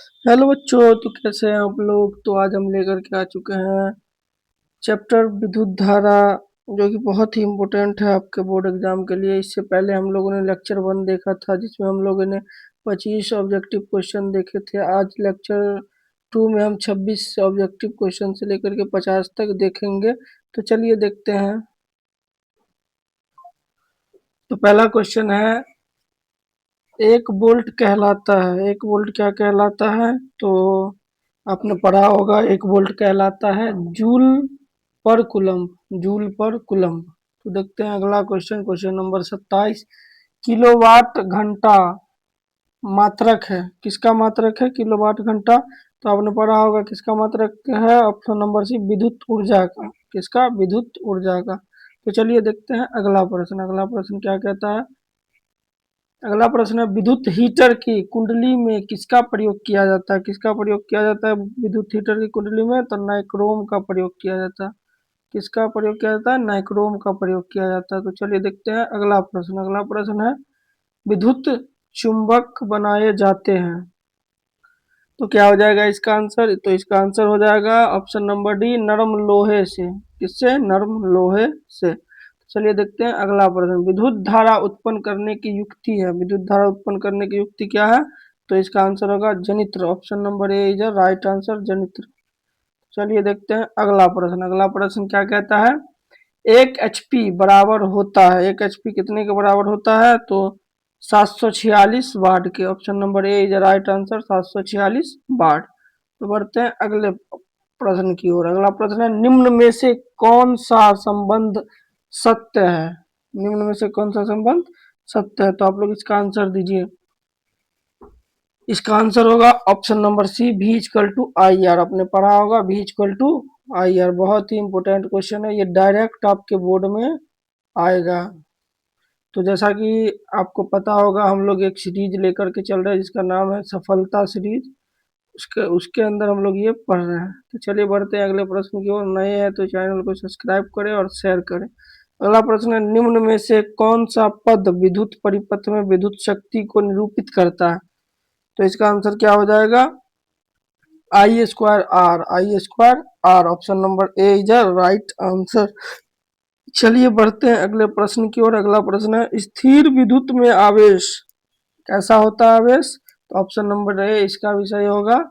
Hello बच्चों, तो कैसे हैं आप लोग। तो आज हम लेकर के आ चुके हैं चैप्टर विद्युत धारा, जो कि बहुत ही इम्पोर्टेंट है आपके बोर्ड एग्जाम के लिए। इससे पहले हम लोगों ने लेक्चर 1 देखा था, जिसमें हम लोगों ने 25 ऑब्जेक्टिव क्वेश्चन देखे थे। आज लेक्चर 2 में हम 26 ऑब्जेक्टिव क्वेश्चन से लेकर के 50 तक देखेंगे। तो चलिए देखते हैं। तो पहला क्वेश्चन है, एक वोल्ट कहलाता है। एक वोल्ट क्या कहलाता है? तो आपने पढ़ा होगा, एक वोल्ट कहलाता है जूल पर कूलम्ब। जूल पर कूलम्ब। तो देखते हैं अगला क्वेश्चन, क्वेश्चन नंबर 27। किलोवाट घंटा मात्रक है। किसका मात्रक है किलोवाट घंटा? तो आपने पढ़ा होगा किसका मात्रक है। ऑप्शन नंबर सी, विद्युत ऊर्जा का। किसका? विद्युत ऊर्जा का। तो चलिए देखते हैं अगला प्रश्न। अगला प्रश्न क्या कहता है? अगला प्रश्न है, विद्युत हीटर की कुंडली में किसका प्रयोग किया जाता है? किसका प्रयोग किया जाता है विद्युत हीटर की कुंडली में? तो नाइक्रोम का प्रयोग किया जाता है। किसका प्रयोग किया जाता है? नाइक्रोम का प्रयोग किया जाता है। तो चलिए देखते हैं अगला प्रश्न। अगला प्रश्न है, विद्युत चुंबक बनाए जाते हैं। तो क्या हो जाएगा इसका आंसर? तो इसका आंसर हो जाएगा ऑप्शन नंबर डी, नरम लोहे से। किससे? नरम लोहे से। चलिए देखते हैं अगला प्रश्न। विद्युत धारा उत्पन्न करने की युक्ति है। विद्युत धारा उत्पन्न करने की युक्ति क्या है? तो इसका आंसर होगा जनित्र। Option number A is right answer, जनित्र। चलिए देखते हैं अगला प्रश्न। अगला प्रश्न क्या कहता है? 1 HP बराबर होता है। 1 HP कितने के बराबर होता है? तो 746 वाट के। Option number A is right answer, 746 वाट। तो बढ़ते हैं अगले प्रश्न की ओर। अगला प्रश्न है, निम्न में से कौन सा संबंध सत्य है? निम्न में से कौन सा संबंध सत्य है? तो आप लोग इसका आंसर दीजिए। इसका आंसर होगा ऑप्शन नंबर सी, भी इक्वल टू आई आर। आपने पढ़ा होगा भी इक्वल टू आई आर। बहुत ही इंपॉर्टेंट क्वेश्चन है, ये डायरेक्ट आपके बोर्ड में आएगा। तो जैसा कि आपको पता होगा, हम लोग एक सीरीज लेकर के चल रहे हैं जिसका नाम है सफलता सीरीज। उसके उसके अंदर हम लोग ये पढ़ रहे हैं। तो चलिए बढ़ते हैं अगले प्रश्न की ओर। नए हैं तो चैनल को सब्सक्राइब करें और शेयर करें। अगला प्रश्न है, निम्न में से कौन सा पद विद्युत परिपथ में विद्युत शक्ति को निरूपित करता है? तो इसका आंसर क्या हो जाएगा? I square R. I square R. Option number A is a right answer. चलिए बढ़ते हैं अगले प्रश्न की ओर। अगला प्रश्न है, स्थिर विद्युत में आवेश कैसा होता है? आवेश, तो ऑप्शन नंबर ए इसका विषय होगा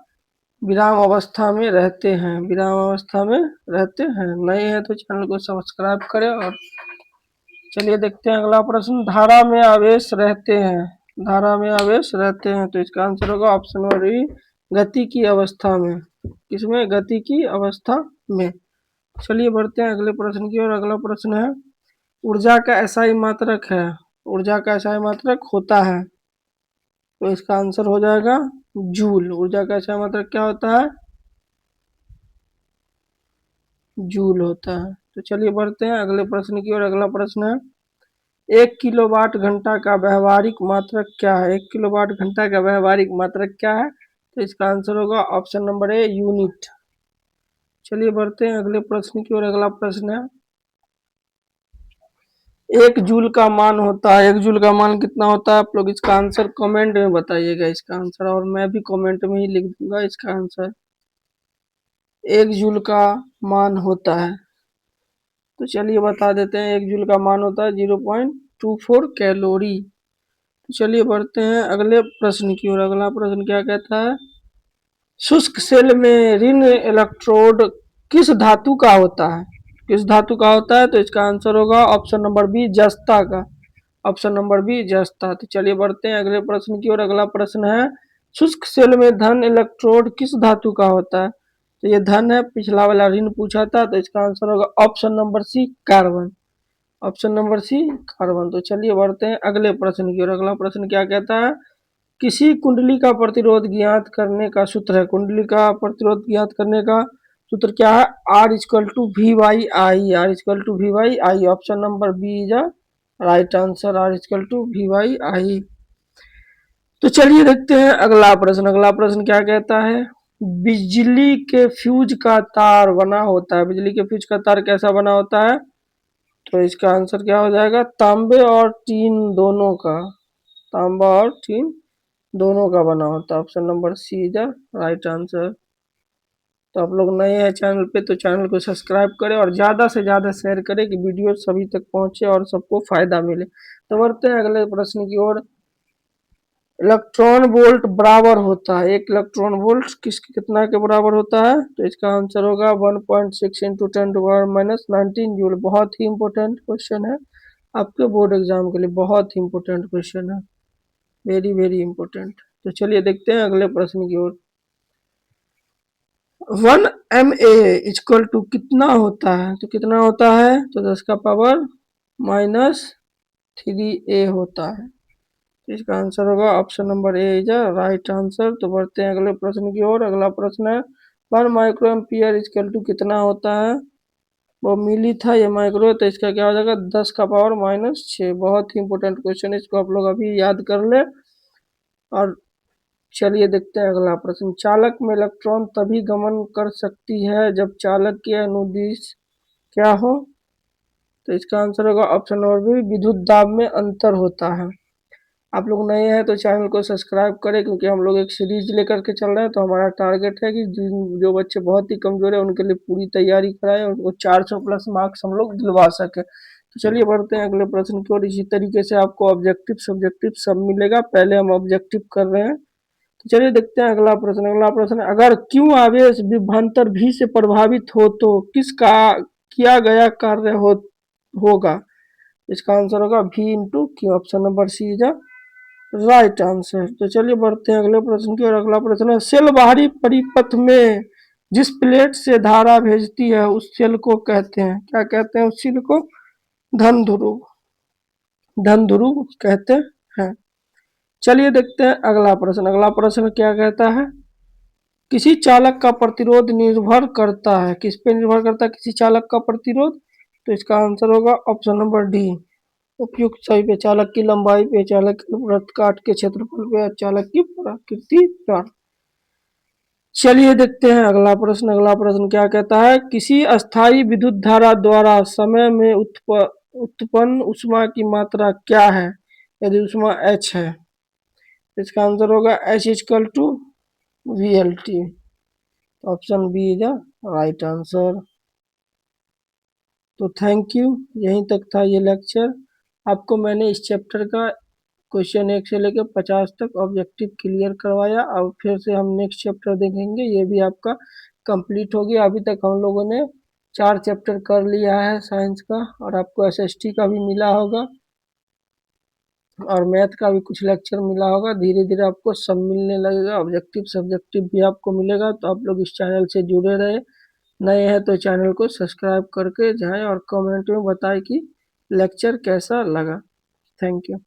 विराम अवस्था में रहते हैं। विराम अवस्था में रहते हैं। नए हैं तो चैनल को सब्सक्राइब करें। और चलिए देखते हैं अगला प्रश्न, धारा में आवेश रहते हैं। धारा में आवेश रहते हैं। तो इसका आंसर होगा ऑप्शन नंबर ई, गति की अवस्था में। किसमें? गति की अवस्था में। चलिए बढ़ते हैं अगले प्रश्न की ओर। अगला प्रश्न है, ऊर्जा का एसआई मात्रक है। ऊर्जा का एसआई मात्रक होता है। तो इसका आंसर हो जाएगा जूल। ऊर्जा का एसआई मात्रक क्या होता है? जूल होता है। तो चलिए बढ़ते हैं अगले प्रश्न की ओर। अगला प्रश्न है, 1 किलोवाट घंटा का व्यवहारिक मात्रक क्या है? 1 किलोवाट घंटा का व्यवहारिक मात्रक क्या है? तो इसका आंसर होगा ऑप्शन नंबर ए, यूनिट। चलिए बढ़ते हैं अगले प्रश्न की ओर। अगला प्रश्न है, 1 जूल का मान होता है। 1 जूल का मान कितना होता है? आप लोग इसका आंसर कमेंट में बताइएगा इसका आंसर, और मैं भी कमेंट में ही लिख दूंगा इसका आंसर। 1 जूल का मान होता है, तो चलिए बता देते हैं। 1 जूल का मान होता है 0.24 कैलोरी। तो चलिए बढ़ते हैं अगले प्रश्न की ओर। अगला प्रश्न क्या कहता है, शुष्क सेल में ऋण इलेक्ट्रोड किस धातु का होता है? किस धातु का होता है? तो इसका आंसर होगा ऑप्शन नंबर बी, जस्ता का। ऑप्शन नंबर बी, जस्ता। तो चलिए बढ़ते हैं अगले प्रश्न की ओर। अगला प्रश्न है, शुष्क सेल में धन इलेक्ट्रोड किस धातु का होता है? तो ये धन है, पिछला वाला ऋण पूछा था। तो इसका आंसर होगा option number C, carbon. Option number C, carbon. तो चलिए बढ़ते हैं अगले प्रश्न की ओर। अगला प्रश्न क्या कहता है, किसी कुंडली का प्रतिरोध ज्ञात करने का सूत्र है। कुंडली का प्रतिरोध ज्ञात करने का सूत्र क्या है? R equal to V by I. R equal to V by I. Option number B is a right answer, R equal to V by I. तो चलिए देखते हैं अगला प्रश्न। अगला प्रश्न क्या कहता है, बिजली के फ्यूज का तार बना होता है। बिजली के फ्यूज का तार कैसा बना होता है? तो इसका आंसर क्या हो जाएगा? तांबे और टीन दोनों का। तांबा और टीन दोनों का बना होता है। Option number C is the right answer. तो आप लोग नए हैं चैनल पे तो चैनल को सब्सक्राइब करें और ज़्यादा से ज़्यादा शेयर करें कि वीडियो सभी तक पहुंचे और सबको फायदा मिले। तो बढ़ते हैं अगले प्रश्न की ओर। इलेक्ट्रॉन वोल्ट बराबर होता है, एक इलेक्ट्रॉन वोल्ट कितना के बराबर होता है? तो इसका आंसर होगा 1.6 इंटू 10⁻⁻19 जूल। बहुत ही इंपॉर्टेंट क्वेश्चन है आपके बोर्ड एग्जाम के लिए, बहुत ही इंपॉर्टेंट क्वेश्चन है, वेरी वेरी इंपॉर्टेंट। तो चलिए देखते हैं अगले प्रश्न की ओर। 1 MA इक्वल टू कितना होता है? तो कितना होता है? तो 10⁻³ होता है। तो इसका आंसर होगा option number A is right answer. तो बढ़ते हैं अगले प्रश्न की ओर। अगला प्रश्न है 1 माइक्रो एम्पियर इक्वल टू कितना होता है? वो मिली था, ये माइक्रो, तो इसका क्या हो जाएगा? 10⁻⁻6। बहुत ही इंपॉर्टेंट क्वेश्चन है, इसको आप लोग अभी याद कर ले। और चलिए देखते हैं अगला प्रश्न। चालक में इलेक्ट्रॉन तभी गमन कर सकती है जब चालक के अनुदिश क्या हो? तो इसका आंसर होगा ऑप्शन नंबर बी, विद्युत दाब में अंतर होता है। आप लोग नए हैं तो चैनल को सब्सक्राइब करें, क्योंकि हम लोग एक सीरीज लेकर के चल रहे हैं। तो हमारा टारगेट है कि जो बच्चे बहुत ही कमजोर है उनके लिए पूरी तैयारी कराएं और उनको 400 प्लस मार्क्स हम लोग दिलवा सके। तो चलिए बढ़ते हैं अगले प्रश्न की ओर। इसी तरीके से आपको ऑब्जेक्टिव सब्जेक्टिव सब मिलेगा, पहले हम ऑब्जेक्टिव कर रहे हैं। तो चलिए देखते हैं अगला प्रश्न। अगला प्रश्न, अगर क्यू आवेश विभवांतर भी से प्रभावित हो तो किसका किया गया कार्य होगा? इसका आंसर होगा V into Q. Option number C is right answer. तो चलिए बढ़ते हैं अगले प्रश्न की ओर। अगला प्रश्न है, सेल बाहरी परिपथ में जिस प्लेट से धारा भेजती है उस सेल को कहते हैं, क्या कहते हैं उस सेल को? धन ध्रुव, धन ध्रुव कहते हैं। चलिए देखते हैं अगला प्रश्न। अगला प्रश्न क्या कहता है? किसी चालक का प्रतिरोध निर्भर करता है, किस पे निर्भर करता है किसी चालक का प्रतिरोध? तो इसका आंसर होगा ऑप्शन नंबर डी, उपयुक्त सही पे, चालक की लंबाई पे, चालक के वृत्त काट के क्षेत्रफल पे, चालक की प्रकृति पर। चलिए देखते हैं अगला प्रश्न। अगला प्रश्न क्या कहता है? किसी अस्थायी विद्युत धारा द्वारा समय में उत्पन्न ऊष्मा की मात्रा क्या है यदि ऊष्मा h है? इसका आंसर होगा H equal to VLT। Option B is right answer. तो थैंक यू, यहीं तक था ये लेक्चर। आपको मैंने इस चैप्टर का क्वेश्चन 1 से लेकर 50 तक ऑब्जेक्टिव क्लियर करवाया। अब फिर से हम नेक्स्ट चैप्टर देखेंगे, ये भी आपका कंप्लीट हो गया। अभी तक हम लोगों ने 4 चैप्टर कर लिया है साइंस का, और आपको SST का भी मिला होगा और मैथ का भी कुछ लेक्चर मिला होगा। धीरे धीरे आपको सब मिलने लगेगा, ऑब्जेक्टिव सब्जेक्टिव भी आपको मिलेगा। तो आप लोग इस चैनल से जुड़े रहे, नए हैं तो चैनल को सब्सक्राइब करके जाएं और कमेंट में बताएं कि लेक्चर कैसा लगा। Thank you.